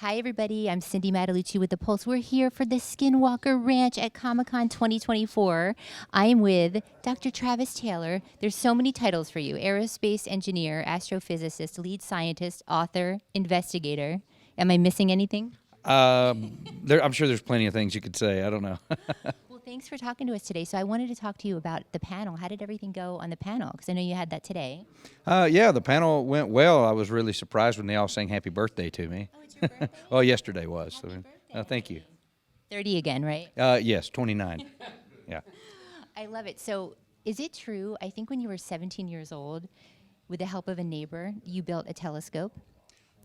Hi, everybody. I'm Cindy Matalucci with The Pulse. We're here for the Skinwalker Ranch at Comic-Con 2024. I am with Dr. Travis Taylor. There's so many titles for you. Aerospace engineer, astrophysicist, lead scientist, author, investigator. Am I missing anything? I'm sure there's plenty of things you could say. I don't know. Well, thanks for talking to us today. So I wanted to talk to you about the panel. How did everything go on the panel? Because I know you had that today. Yeah, the panel went well. I was really surprised when they all sang happy birthday to me. Oh, it's your birthday? Well, yesterday was. Happy So, birthday. thank you. 30 again, right? Yes, 29. Yeah. I love it. So is it true, I think when you were 17 years old, with the help of a neighbor, you built a telescope?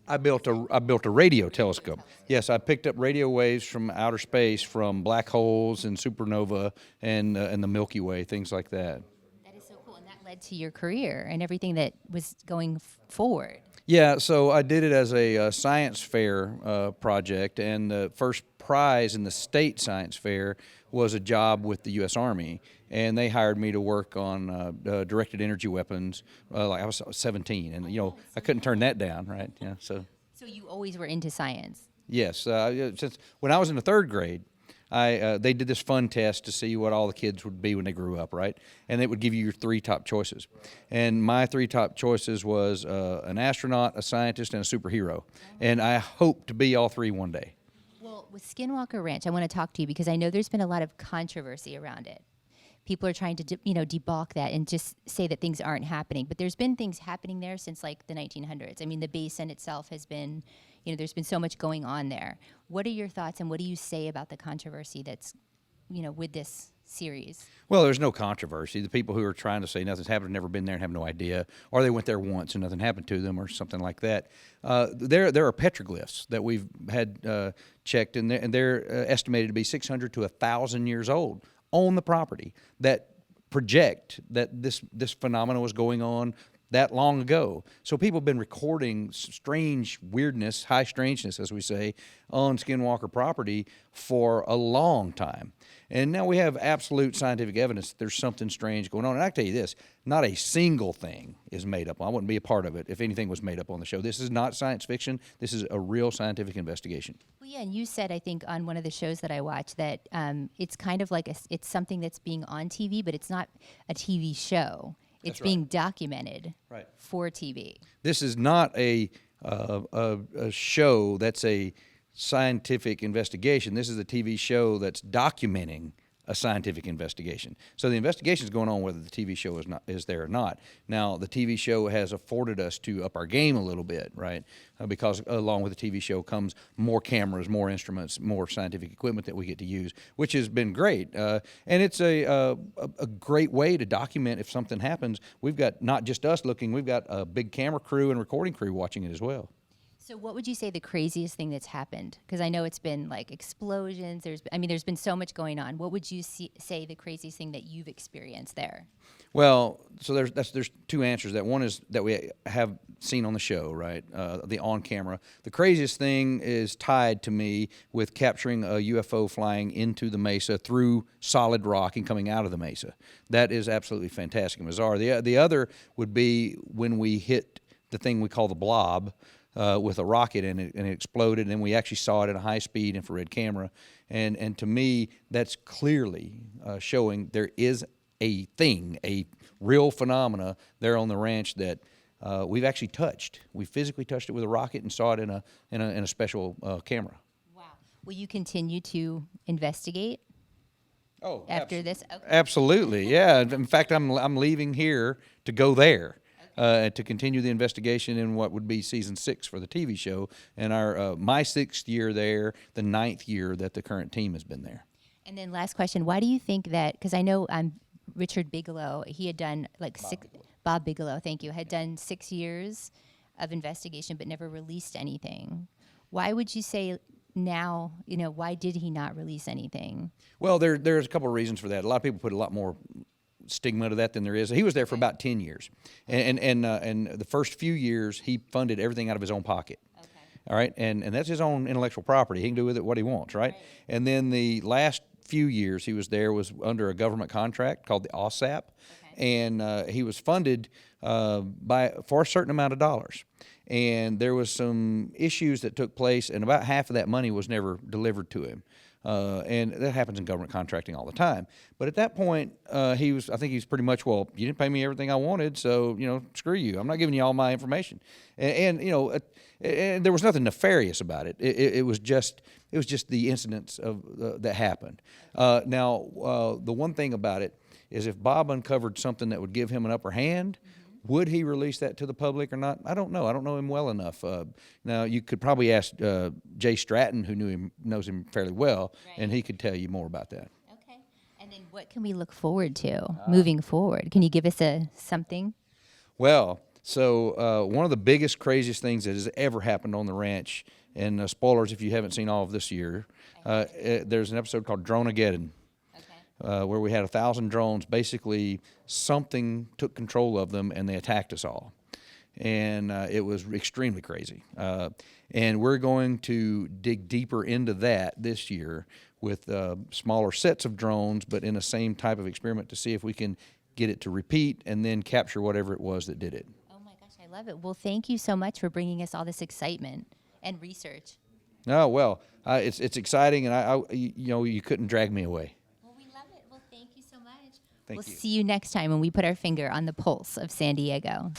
I built a radio telescope. Yes, I picked up radio waves from outer space, from black holes and supernova and the Milky Way, things like that. That is so cool. And that led to your career and everything that was going forward. Yeah, so I did it as a science fair project, and the first prize in the state science fair was a job with the U.S. Army, and they hired me to work on directed energy weapons. Like I was 17, and I couldn't turn that down, right? Yeah, so. So you always were into science. Yes, since when I was in the third grade, they did this fun test to see what all the kids would be when they grew up, right? And it would give you your three top choices. And my three top choices was an astronaut, a scientist, and a superhero. And I hope to be all three one day. Well, with Skinwalker Ranch, I want to talk to you because I know there's been a lot of controversy around it. People are trying to, debunk that and just say that things aren't happening. But there's been things happening there since like the 1900s. I mean, the basin itself has been, there's been so much going on there. What are your thoughts and what do you say about the controversy that's, with this series? Well, there's no controversy. The people who are trying to say nothing's happened have never been there and have no idea, or they went there once and nothing happened to them, or something like that. There are petroglyphs that we've had checked, and they're estimated to be 600 to 1,000 years old on the property that project that this phenomenon was going on that long ago. So people have been recording strange weirdness, high strangeness, as we say, on Skinwalker property for a long time. And now we have absolute scientific evidence that there's something strange going on. And I can tell you this, not a single thing is made up. I wouldn't be a part of it if anything was made up on the show. This is not science fiction. This is a real scientific investigation. Well, yeah, and you said, I think, on one of the shows that I watched that it's kind of like it's something that's being on TV, but it's not a TV show. It's being documented for TV. This is not a show that's a scientific investigation. This is a TV show that's documenting a scientific investigation. So the investigation is going on whether the TV show is there or not. Now, the TV show has afforded us to up our game a little bit, right? Because along with the TV show comes more cameras, more instruments, more scientific equipment that we get to use, which has been great. And it's a great way to document if something happens. We've got not just us looking, we've got a big camera crew and recording crew watching it as well. So what would you say the craziest thing that's happened? Because I know it's been like explosions. There's been so much going on. What would you say the craziest thing that you've experienced there? Well, so there's two answers. That one is that we have seen on the show, right? The on camera. The craziest thing is tied to me with capturing a UFO flying into the mesa through solid rock and coming out of the mesa. That is absolutely fantastic and bizarre. The other would be when we hit the thing we call the blob. With a rocket in it, and it exploded, and we actually saw it in a high-speed infrared camera. And to me, that's clearly showing there is a thing, a real phenomena there on the ranch that we've actually touched. We physically touched it with a rocket and saw it in a special camera. Wow. Will you continue to investigate? Oh, after this? Okay. Absolutely, yeah. In fact, I'm leaving here to go there. To continue the investigation in what would be season 6 for the TV show, and my 6th year there, the 9th year that the current team has been there. And then last question, why do you think that, because I know Richard Bigelow, he had done Bob Bigelow, thank you, had done 6 years of investigation but never released anything. Why would you say now, why did he not release anything? Well, there's a couple of reasons for that. A lot of people put a lot more stigma to that than there is. He was there for about 10 years. And the first few years, he funded everything out of his own pocket. Okay. All right? And that's his own intellectual property. He can do with it what he wants, right? And then the last few years he was there was under a government contract called the OSAP. Okay. and he was funded for a certain amount of dollars. And there was some issues that took place, and about half of that money was never delivered to him. And that happens in government contracting all the time. But at that point, I think he was pretty much, well, you didn't pay me everything I wanted, so, screw you. I'm not giving you all my information. And there was nothing nefarious about it. It was just the incidents that happened. Now, the one thing about it is if Bob uncovered something that would give him an upper hand, would he release that to the public or not? I don't know. I don't know him well enough. Now, you could probably ask Jay Stratton, who knows him fairly well, and he could tell you more about that. Okay. And then what can we look forward to moving forward? Can you give us something? Well, so one of the biggest, craziest things that has ever happened on the ranch, and spoilers if you haven't seen all of this year, there's an episode called Droneageddon. Where we had 1,000 drones. Basically, something took control of them and they attacked us all. And it was extremely crazy. And we're going to dig deeper into that this year with smaller sets of drones, but in the same type of experiment to see if we can get it to repeat and then capture whatever it was that did it. Oh my gosh, I love it. Well, thank you so much for bringing us all this excitement and research. Oh, well, it's exciting, and you couldn't drag me away. Thank you so much. Thank We'll you. see you next time when we put our finger on the pulse of San Diego.